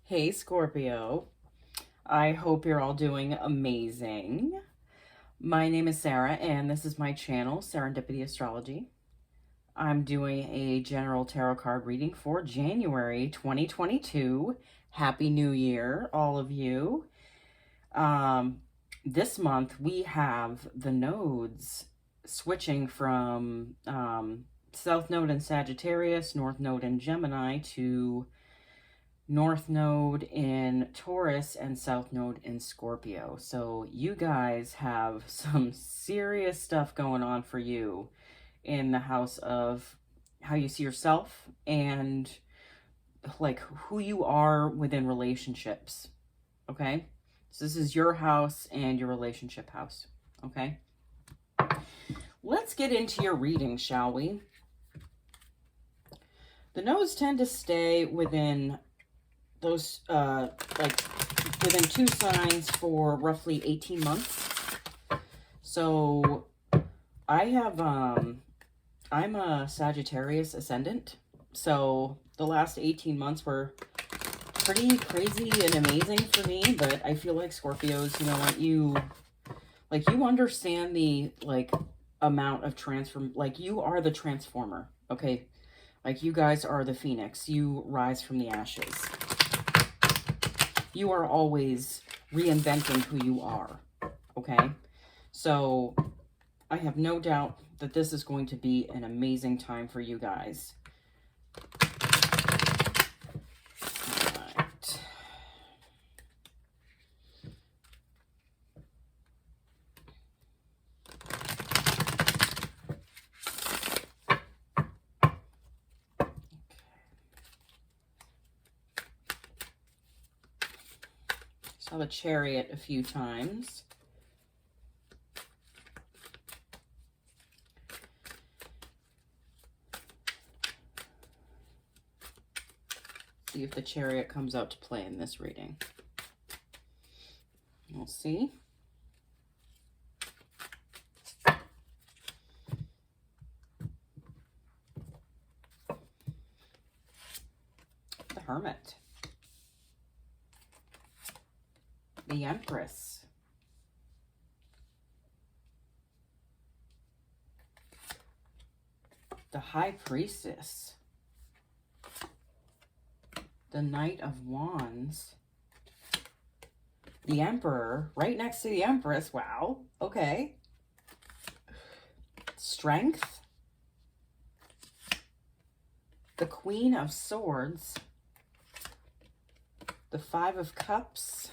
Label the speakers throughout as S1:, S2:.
S1: Hey Scorpio, I hope you're all doing amazing. My name is Sarah and this is my channel, Serendipity Astrology. I'm doing a general tarot card reading for January 2022. Happy New Year, all of you. This month we have the nodes switching from South Node in Sagittarius, North Node in Gemini to North Node in Taurus and South Node in Scorpio. So you guys have some serious stuff going on for you in the house of how you see yourself and like who you are within relationships. Okay? So this is your house and your relationship house. Okay? Let's get into your reading, shall we? The nodes tend to stay within those like within two signs for roughly 18 months. So I have I'm a Sagittarius ascendant, so the last 18 months were pretty crazy and amazing for me, but I feel like Scorpios, you know what, you understand the amount of transform, like you are the transformer, okay? Like you guys are the phoenix, you rise from the ashes. You are always reinventing who you are, okay? So I have no doubt that this is going to be an amazing time for you guys. All right. Saw the Chariot a few times. See if the Chariot comes out to play in this reading. We'll see. The Hermit. The Empress. The High Priestess. The Knight of Wands. The Emperor, right next to the Empress. Wow, okay. Strength. The Queen of Swords. The Five of Cups.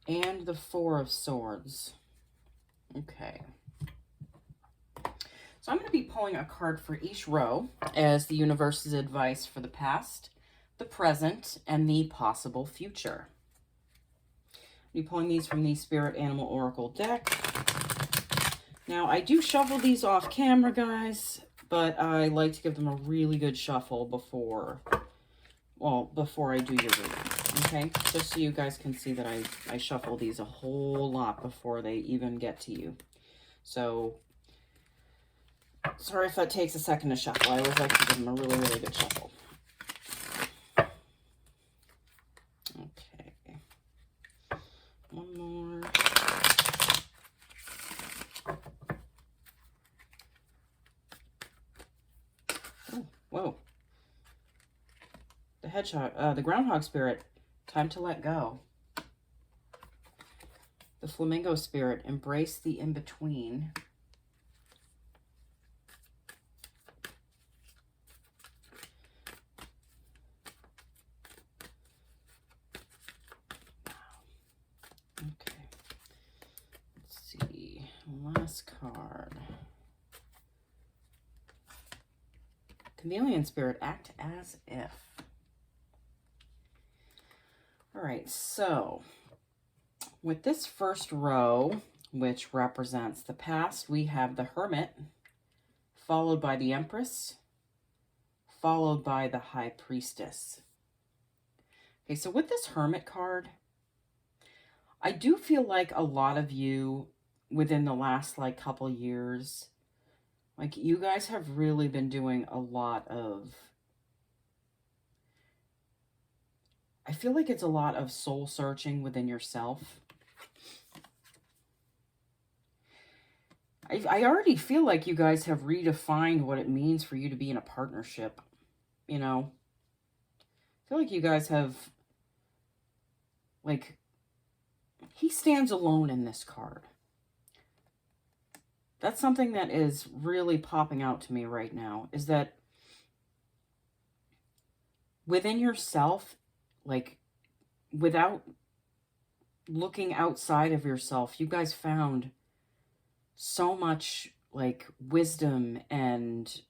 S1: And the Four of Swords. Okay. So I'm going to be pulling a card for each row as the universe's advice for the past, the present, and the possible future. I'll be pulling these from the Spirit Animal Oracle deck. Now, I do shuffle these off camera, guys, but I like to give them a really good shuffle before I do your reading. Okay, just so you guys can see that I shuffle these a whole lot before they even get to you. So, sorry if that takes a second to shuffle. I always like to give them a really, really good shuffle. Okay. One more. Oh, whoa. The hedgehog, the groundhog spirit. Time to let go. The flamingo spirit, embrace the in-between. Okay. Let's see. Last card. Chameleon spirit, act as if. All right, so with this first row, which represents the past, we have the Hermit, followed by the Empress, followed by the High Priestess. Okay, so with this Hermit card, I do feel like a lot of you within the last couple years, like you guys have really been doing a lot of I feel like it's a lot of soul searching within yourself. I already feel like you guys have redefined what it means for you to be in a partnership. You know, I feel like you guys have, like, he stands alone in this card. That's something that is really popping out to me right now, is that within yourself, like, without looking outside of yourself, you guys found so much, like, wisdom, and,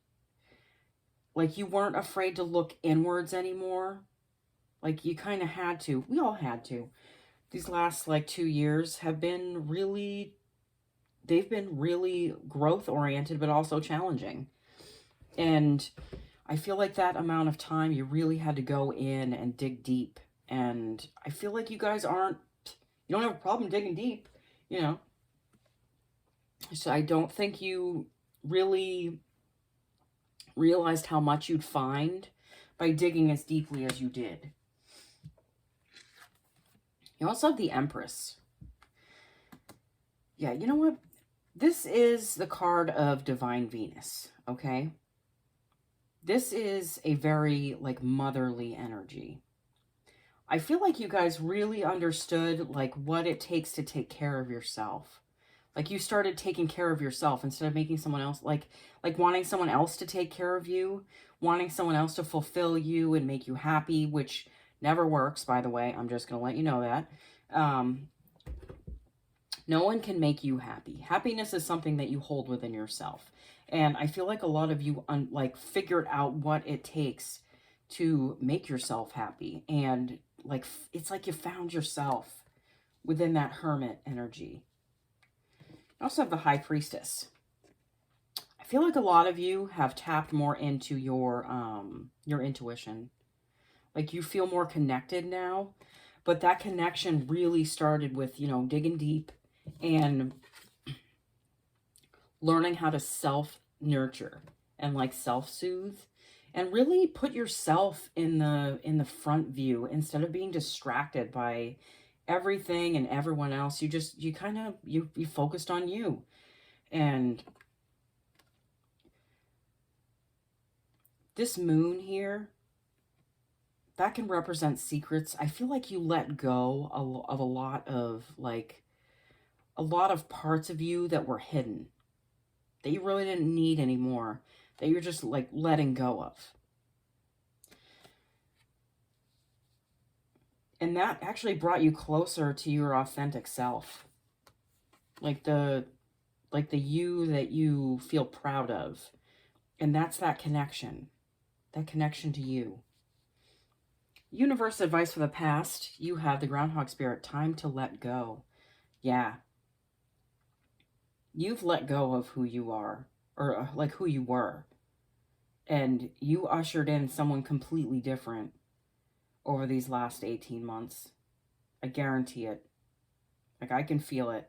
S1: like, you weren't afraid to look inwards anymore. Like, you kind of had to. We all had to. These last, like, 2 years have been really, they've been really growth oriented, but also challenging. And I feel like that amount of time, you really had to go in and dig deep. And I feel like you guys you don't have a problem digging deep, you know. So I don't think you really realized how much you'd find by digging as deeply as you did. You also have the Empress. Yeah, you know what? This is the card of Divine Venus, okay? This is a very, like, motherly energy. I feel like you guys really understood, like, what it takes to take care of yourself. Like, you started taking care of yourself instead of making someone else, like wanting someone else to take care of you, wanting someone else to fulfill you and make you happy, which never works, by the way. I'm just going to let you know that. No one can make you happy. Happiness is something that you hold within yourself. And I feel like a lot of you, like, figured out what it takes to make yourself happy. And, like, it's like you found yourself within that hermit energy. I also have the High Priestess. I feel like a lot of you have tapped more into your intuition. Like, you feel more connected now, but that connection really started with, you know, digging deep and learning how to self-nurture and, like, self-soothe and really put yourself in the front view instead of being distracted by everything and everyone else. You kind of focused on you. And this moon here, that can represent secrets. I feel like you let go of a lot of, like, a lot of parts of you that were hidden, that you really didn't need anymore, that you're just, like, letting go of. And that actually brought you closer to your authentic self. Like the you that you feel proud of. And that's that connection to you. Universe advice for the past, you have the Groundhog Spirit, time to let go. Yeah. You've let go of who you are, or like who you were. And you ushered in someone completely different over these last 18 months. I guarantee it. Like, I can feel it.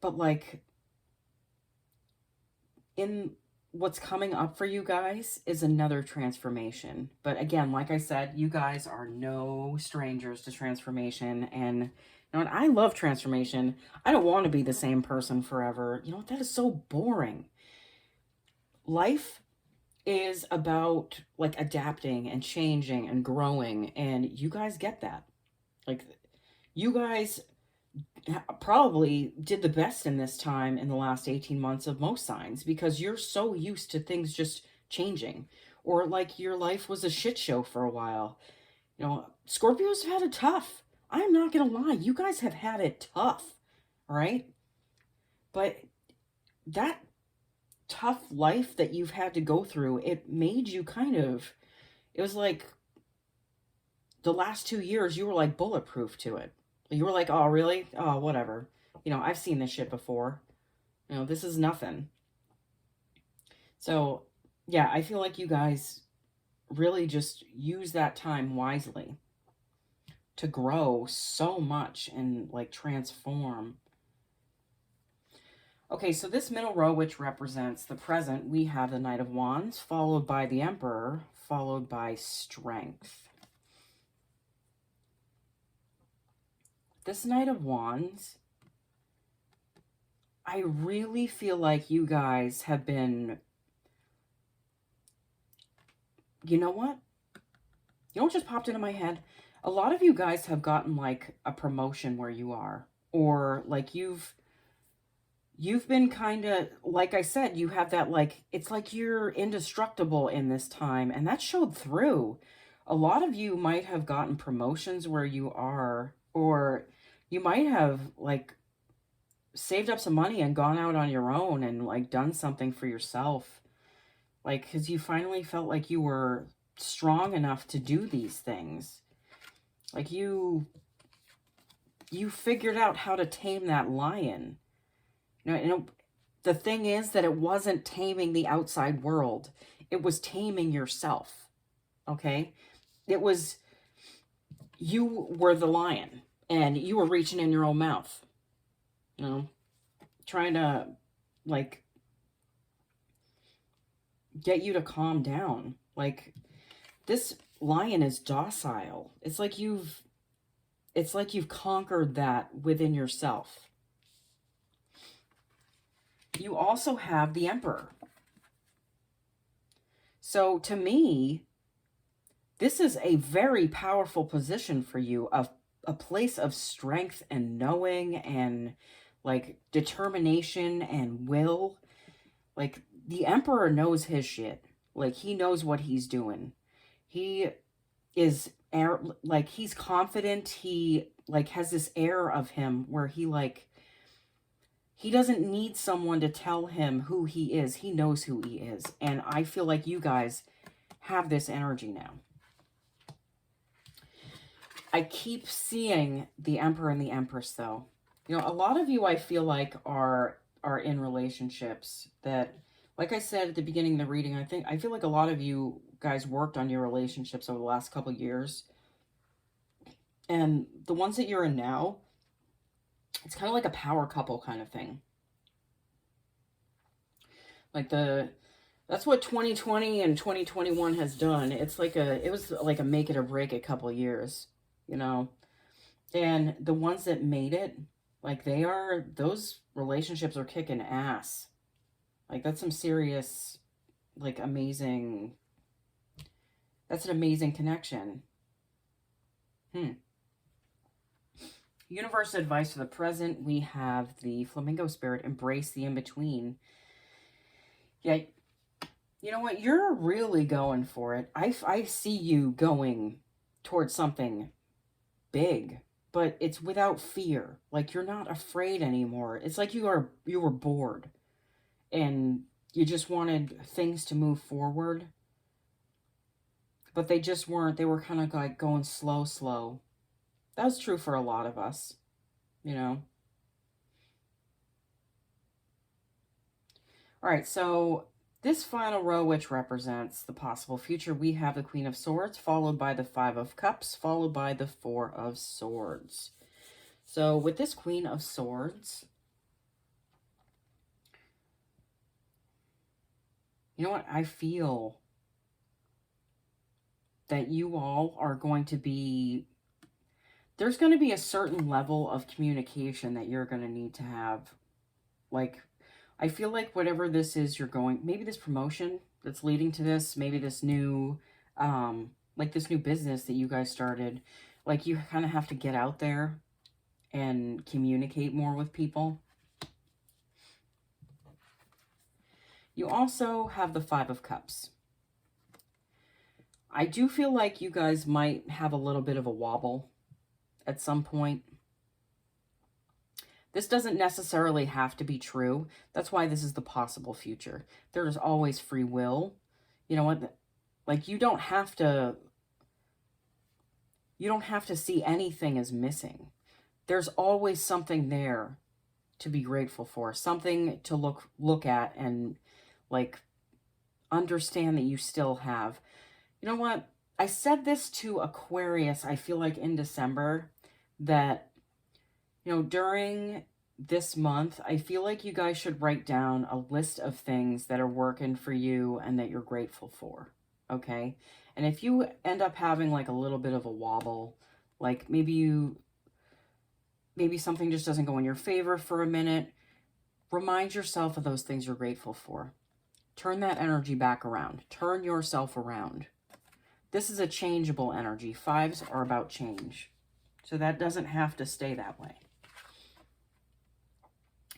S1: But, like, in what's coming up for you guys is another transformation. But again, like I said, you guys are no strangers to transformation. And, you know what? I love transformation. I don't want to be the same person forever. You know what? That is so boring. Life is about, like, adapting and changing and growing. And you guys get that. Like, you guys probably did the best in this time in the last 18 months of most signs, because you're so used to things just changing, or like your life was a shit show for a while. You know, Scorpios have had it tough. I'm not gonna lie, you guys have had it tough, all right? But that tough life that you've had to go through, it made you kind of, it was like the last 2 years you were like bulletproof to it. You were like, oh, really? Oh, whatever. You know, I've seen this shit before. You know, this is nothing. So, yeah, I feel like you guys really just use that time wisely to grow so much and, like, transform. Okay, so this middle row, which represents the present, we have the Knight of Wands, followed by the Emperor, followed by Strength. This Knight of Wands, I really feel like you guys have been, you know what? You know what just popped into my head? A lot of you guys have gotten like a promotion where you are, or like you've been kind of, like I said, you have that, like, it's like you're indestructible in this time, and that showed through. A lot of you might have gotten promotions where you are, or you might have, like, saved up some money and gone out on your own and, like, done something for yourself. Like, because you finally felt like you were strong enough to do these things. Like, you figured out how to tame that lion. The thing is that it wasn't taming the outside world. It was taming yourself, okay? It was, you were the lion, and you were reaching in your own mouth, trying to, like, get you to calm down. Like, this lion is docile. It's like you've conquered that within yourself. You also have the Emperor. So to me, this is a very powerful position for you, a place of strength and knowing and, like, determination and will. Like, the Emperor knows his shit. Like, he knows what he's doing. He is, like, he's confident. He, like, has this air of him where he, like, he doesn't need someone to tell him who he is. He knows who he is. And I feel like you guys have this energy now. I keep seeing the Emperor and the Empress, though. A lot of you, I feel like, are in relationships that, like I said at the beginning of the reading, I feel like a lot of you guys worked on your relationships over the last couple of years. And the ones that you're in now, it's kind of like a power couple kind of thing. Like, that's what 2020 and 2021 has done. It was like a make it or break it couple of years, and the ones that made it, like, those relationships are kicking ass. Like, that's some serious, like, amazing, that's an amazing connection. Universal advice for the present, we have the Flamingo Spirit, embrace the in-between. Yeah, you know what? You're really going for it. I see you going towards something big, but it's without fear. Like, you're not afraid anymore. It's like you were bored and you just wanted things to move forward, but they just weren't. They were kind of like going slow. That was true for a lot of us, All right, so this final row, which represents the possible future, we have the Queen of Swords, followed by the Five of Cups, followed by the Four of Swords. So with this Queen of Swords, you know what? I feel that you all are going to be, there's going to be a certain level of communication that you're going to need to have. Like, I feel like whatever this is you're going, maybe this promotion that's leading to this, maybe this new, like this new business that you guys started, like, you kind of have to get out there and communicate more with people. You also have the Five of Cups. I do feel like you guys might have a little bit of a wobble at some point. This doesn't necessarily have to be true. That's why this is the possible future. There's always free will. You know what? Like, you don't have to see anything as missing. There's always something there to be grateful for, something to look at and, like, understand that you still have. You know what? I said this to Aquarius, I feel like, in December, that, during this month, I feel like you guys should write down a list of things that are working for you and that you're grateful for, okay? And if you end up having like a little bit of a wobble, like maybe something just doesn't go in your favor for a minute, remind yourself of those things you're grateful for. Turn that energy back around. Turn yourself around. This is a changeable energy. Fives are about change. So that doesn't have to stay that way.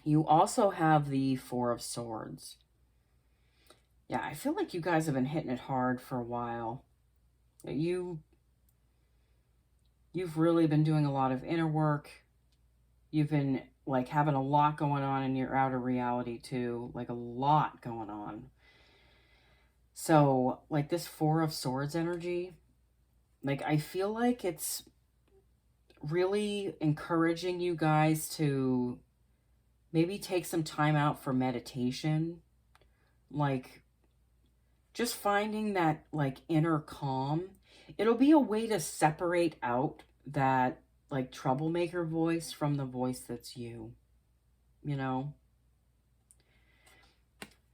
S1: You also have the Four of Swords. Yeah, I feel like you guys have been hitting it hard for a while. You've really been doing a lot of inner work. You've been like having a lot going on in your outer reality too, like a lot going on. So like this Four of Swords energy, like I feel like it's really encouraging you guys to maybe take some time out for meditation, like just finding that like inner calm. It'll be a way to separate out that like troublemaker voice from the voice that's you, you know?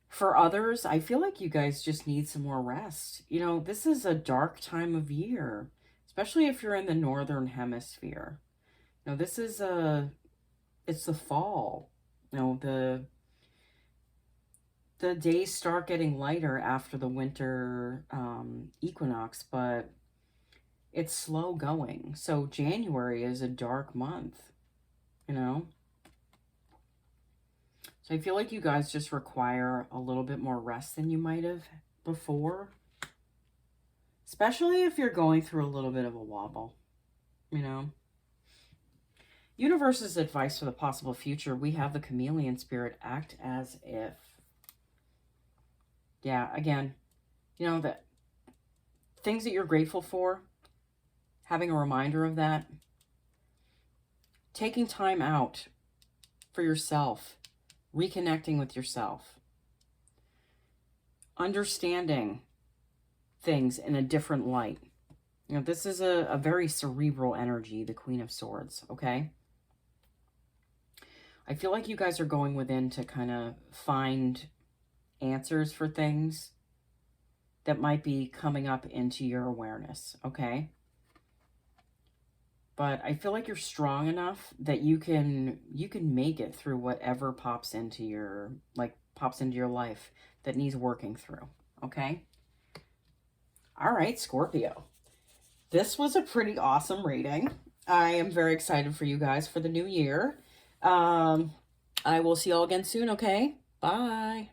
S1: For others, I feel like you guys just need some more rest. You know, this is a dark time of year, especially if you're in the northern hemisphere. You know, it's the fall. You know, the days start getting lighter after the winter equinox, but it's slow going. So January is a dark month, you know? So I feel like you guys just require a little bit more rest than you might have before. Especially if you're going through a little bit of a wobble, you know? Universe's advice for the possible future, we have the chameleon spirit, act as if. Yeah, again, you know, that things that you're grateful for, having a reminder of that, taking time out for yourself, reconnecting with yourself, understanding things in a different light. You know, this is a very cerebral energy, the Queen of Swords, okay? I feel like you guys are going within to kind of find answers for things that might be coming up into your awareness, okay? But I feel like you're strong enough that you can make it through whatever pops into your life that needs working through, okay? All right, Scorpio. This was a pretty awesome reading. I am very excited for you guys for the new year. I will see you all again soon, okay? Bye.